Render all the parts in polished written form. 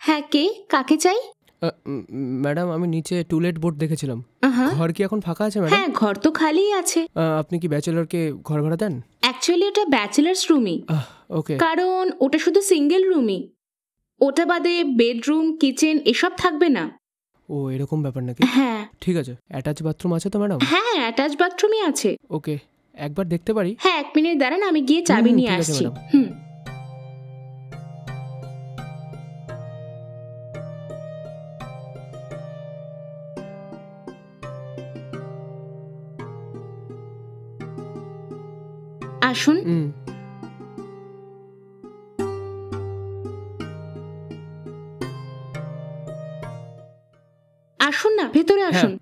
হ্যাঁ, কে? কাকে চাই? ম্যাডাম, আমি নিচে টুলেট বোর্ড দেখেছিলাম। ঘর কি এখন ফাঁকা আছে ম্যাডাম? হ্যাঁ, ঘর তো খালিই আছে। আপনি কি ব্যাচেলরকে ঘর ভাড়া দেন? অ্যাকচুয়ালি ওটা ব্যাচেলার্স রুমই, ওকে। কারণ ওটা শুধু সিঙ্গেল রুমই। ওটা বাদে বেডরুম, কিচেন এসব থাকবে না। ও, এরকম ব্যাপার নাকি? হ্যাঁ। ঠিক আছে। অ্যাটাচ বাথরুম আছে তো ম্যাডাম? হ্যাঁ, অ্যাটাচ বাথরুমই আছে। ওকে, একবার দেখতে পারি? হ্যাঁ, 1 মিনিট দাঁড়ান, আমি গিয়ে চাবি নিয়ে ঠিক আছে আসছি। ম্যাডাম। আসুন। আসুন না, ভেতরে আসুন।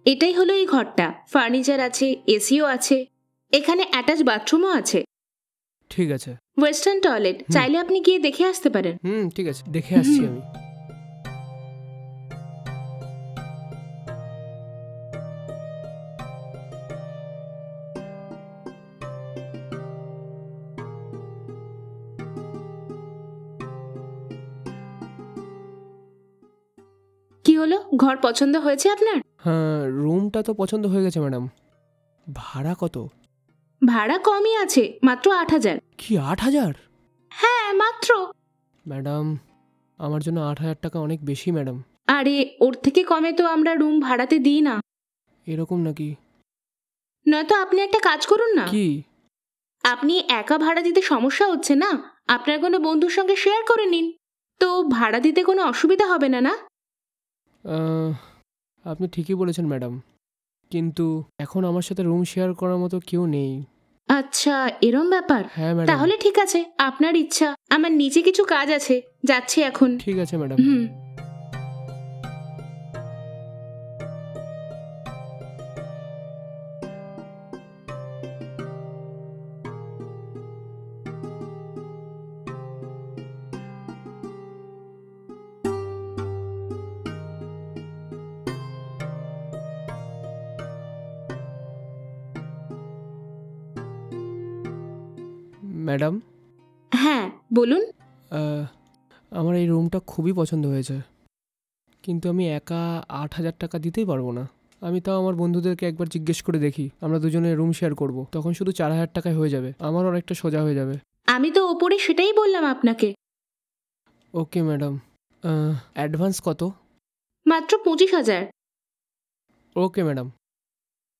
এটাই হলো এই ঘরটা। ফার্নিচার আছে, এসিও আছে, এখানে অ্যাটাচ বাথরুমও আছে। ঠিক আছে। ওয়েস্টার্ন টয়লেট, চাইলে আপনি গিয়ে দেখে আসতে পারেন। ঠিক আছে, দেখে আসছি আমি। কি হলো, ঘর পছন্দ হয়েছে আপনার? হ্যাঁ, রুমটা তো পছন্দ হয়ে গেছে ম্যাডাম। ভাড়া কত? ভাড়া কমই আছে, মাত্র 8,000। কি 8,000? হ্যাঁ, মাত্র। ম্যাডাম, আমার জন্য 8,000 টাকা অনেক বেশি ম্যাডাম। আরে, ওর থেকে কমে তো আমরা রুম ভাড়াতে দিই না। এরকম নাকি? নয়তো আপনি একটা কাজ করুন না। কি? আপনি একা ভাড়া দিতে সমস্যা হচ্ছে না, আপনার কোনো বন্ধুর সঙ্গে শেয়ার করে নিন, তো ভাড়া দিতে কোনো অসুবিধা হবে না। না, আপনি ঠিকই বলেছেন ম্যাডাম, কিন্তু এখন আমার সাথে রুম শেয়ার করার মতো কেউ নেই। আচ্ছা, এরম ব্যাপার। হ্যাঁ ম্যাডাম। তাহলে ঠিক আছে, আপনার ইচ্ছা। আমার নিচে কিছু কাজ আছে, যাচ্ছি এখন। ঠিক আছে ম্যাডাম। ম্যাডাম। হ্যাঁ, বলুন। আমার এই রুমটা খুবই পছন্দ হয়েছে, কিন্তু আমি একা 8,000 টাকা দিতেই পারবো না। আমি তাও আমার বন্ধুদেরকে একবার জিজ্ঞেস করে দেখি, আমরা দুজনে রুম শেয়ার করব, তখন শুধু 4,000 টাকায় হয়ে যাবে, আমার অনেকটা সোজা হয়ে যাবে। আমি তো ওপরে সেটাই বললাম আপনাকে। Okay madam. অ্যাডভান্স কত? মাত্র 25,000। Okay madam.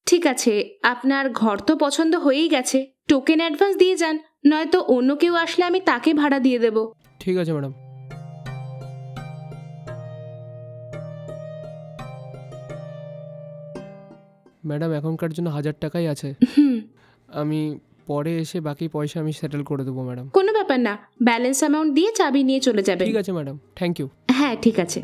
ঠিক আছে, আপনার ঘর তো পছন্দ হয়েই গেছে, টোকেন অ্যাডভান্স দিয়ে যান, নয়তো অন্য কেউ আসলে আমি তাকে ভাড়া দিয়ে দেব। ঠিক আছে ম্যাডাম। ম্যাডাম, এখনকার জন্য 1,000 টাকাই আছে। আমি পরে এসে বাকি পয়সা আমি সেটেল করে দেবো ম্যাডাম। কোনো ব্যাপার না, ব্যালেন্স অ্যামাউন্ট দিয়ে চাবি নিয়ে চলে যাবেন। ঠিক আছে ম্যাডাম, থ্যাংক ইউ। হ্যাঁ, ঠিক আছে।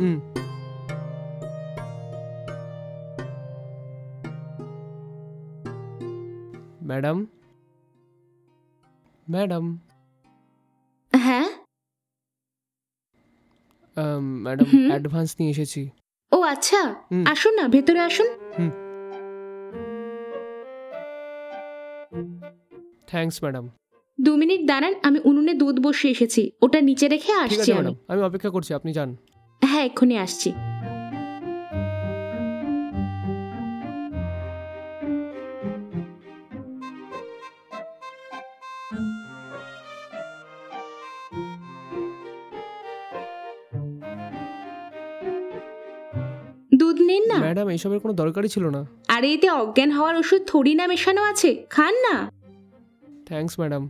ম্যাডাম। ম্যাডাম। হ্যাঁ। ম্যাডাম, অ্যাডভান্স নিয়ে এসেছি। ও আচ্ছা, আসুন না, ভেতরে আসুন। Thanks madam. 2 মিনিট দাঁড়ান, আমি উনুনে দুধ বসিয়ে এসেছি, ওটা নিচে রেখে ঠিক আসছি আছে আমি। ম্যাডাম, আমি অপেক্ষা করছি, আপনি যান। হ্যাঁ, এক্ষুনি আসছি। দুধ নিন না। ম্যাডাম, এইসবের কোনো দরকারই ছিল না। আরে, এতে অজ্ঞান হওয়ার ওষুধ থোড়ি না মেশানো আছে, খান না। Thanks madam.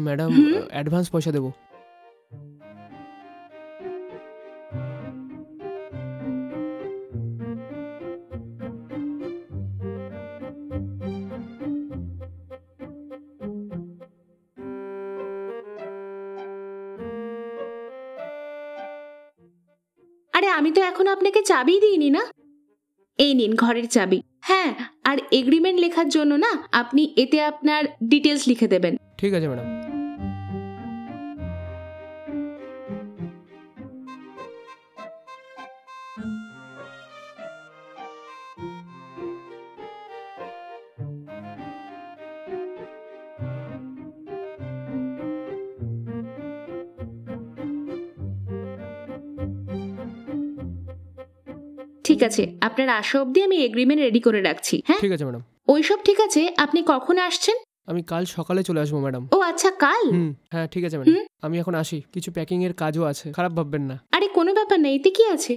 ম্যাডাম, অ্যাডভান্স পয়সা দেবো। আরে, আমি তো এখন আপনাকে চাবিই দিইনি না। এই নিন ঘরের চাবি। হ্যাঁ, আর এগ্রিমেন্ট লেখার জন্য না আপনি এতে আপনার ডিটেলস লিখে দেবেন। ঠিক আছে ম্যাডাম। ঠিক আছে, আপনার আসা অবধি আমি এগ্রিমেন্ট রেডি করে রাখছি। হ্যাঁ ঠিক আছে ম্যাডাম। ওইসব ঠিক আছে, আপনি কখন আসছেন? আমি কাল সকালে চলে আসবো ম্যাডাম। ও আচ্ছা, কাল। হ্যাঁ ঠিক আছে ম্যাডাম, আমি এখন আসি, কিছু প্যাকিং এর কাজও আছে, খারাপ ভাববেন না। আরে কোনো ব্যাপার নেই, এতে কি আছে।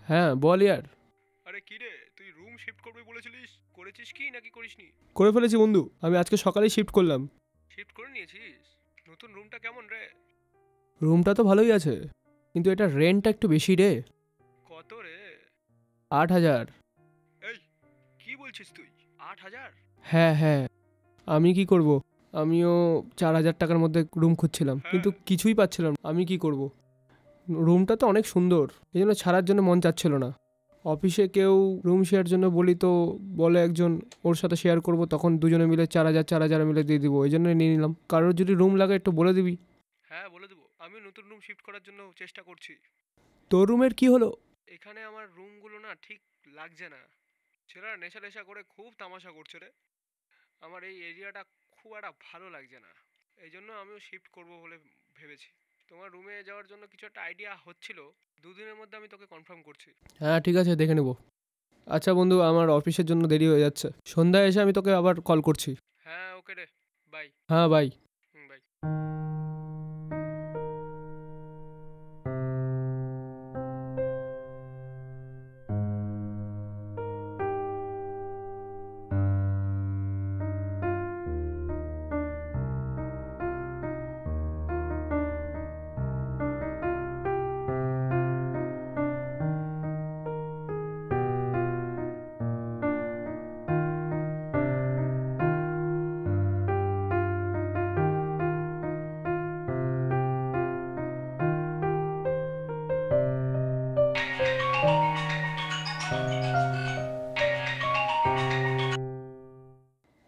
হ্যাঁ বল ইয়ার। আরে কি রে, তুই রুম শিফট করবি বলেছিলিস, করেছিস কি নাকি করিসনি? করে ফেলেছি বন্ধু, আমি আজকে সকালেই শিফট করলাম। শিফট করে নিয়েছিস? নতুন রুমটা কেমন রে? রুমটা তো ভালোই আছে, কিন্তু এটা রেন্টটা একটু বেশি রে। কত রে? 8,000। এই কি বলছিস তুই, 8,000? হ্যাঁ হ্যাঁ, আমি কি করব, আমিও 4,000 টাকার মধ্যে রুম খুঁজছিলাম, কিন্তু কিছুই পাচ্ছিলাম না। আমি কি করব, রুমটা তো অনেক সুন্দর, এই জন্য ছাড়ার জন্য মন চাচ্ছিল না। অফিসে কেউ রুম শেয়ার জন্য বলি তো বলে একজন ওর সাথে শেয়ার করব, তখন দুজনে মিলে 4,000 মিলে দিয়ে দিব, এই জন্য নিয়ে নিলাম। কারোর যদি রুম লাগে একটু বলে দিবি। হ্যাঁ বলে দেবো, আমি নতুন রুম শিফট করার জন্য চেষ্টা করছি। তোর রুমের কি হলো? এখানে আমার রুমগুলো না ঠিক লাগছে না, ছেলেরা নেশা নেশা করে খুব তামাশা করছে রে। আমার এই এরিয়াটা খুব একটা ভালো লাগছে না, এই জন্য আমিও শিফট করব বলে ভেবেছি। তোমার রুমে যাওয়ার জন্য কিছু একটা আইডিয়া হচ্ছিল, দুদিনের মধ্যে আমি তোকে কনফার্ম করছি। হ্যাঁ ঠিক আছে, দেখে নেব। আচ্ছা বন্ধু, আমার অফিসের জন্য দেরি হয়ে যাচ্ছে, সন্ধ্যায় এসে আমি তোকে আবার কল করছি। হ্যাঁ ওকে রে, বাই। হ্যাঁ বাই। বাই।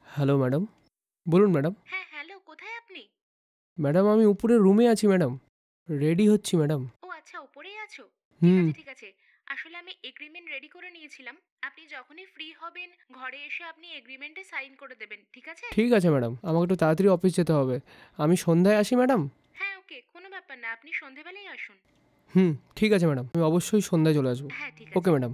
হ্যালো ম্যাডাম, বলুন ম্যাডাম। হ্যাঁ হ্যালো, কোথায় আপনি? ম্যাডাম আমি উপরের রুমে আছি ম্যাডাম, রেডি হচ্ছি ম্যাডাম। ও আচ্ছা, উপরেই আছো। ঠিক হুম। আছে ঠিক আছে, আসলে আমি এগ্রিমেন্ট রেডি করে নিয়েছিলাম। আপনি যখনই ফ্রি হবেন ঘরে এসে আপনি এগ্রিমেন্টে সাইন করে দেবেন, ঠিক আছে? ঠিক আছে ম্যাডাম, আমাকে একটু তাড়াতাড়ি অফিস যেতে হবে, আমি সন্ধ্যায় আসি ম্যাডাম। হ্যাঁ ওকে, কোনো ব্যাপার না, আপনি সন্ধেবেলায় আসুন। ঠিক আছে ম্যাডাম, আমি অবশ্যই সন্ধ্যায় চলে আসবো। হ্যাঁ ঠিক আছে। Okay madam.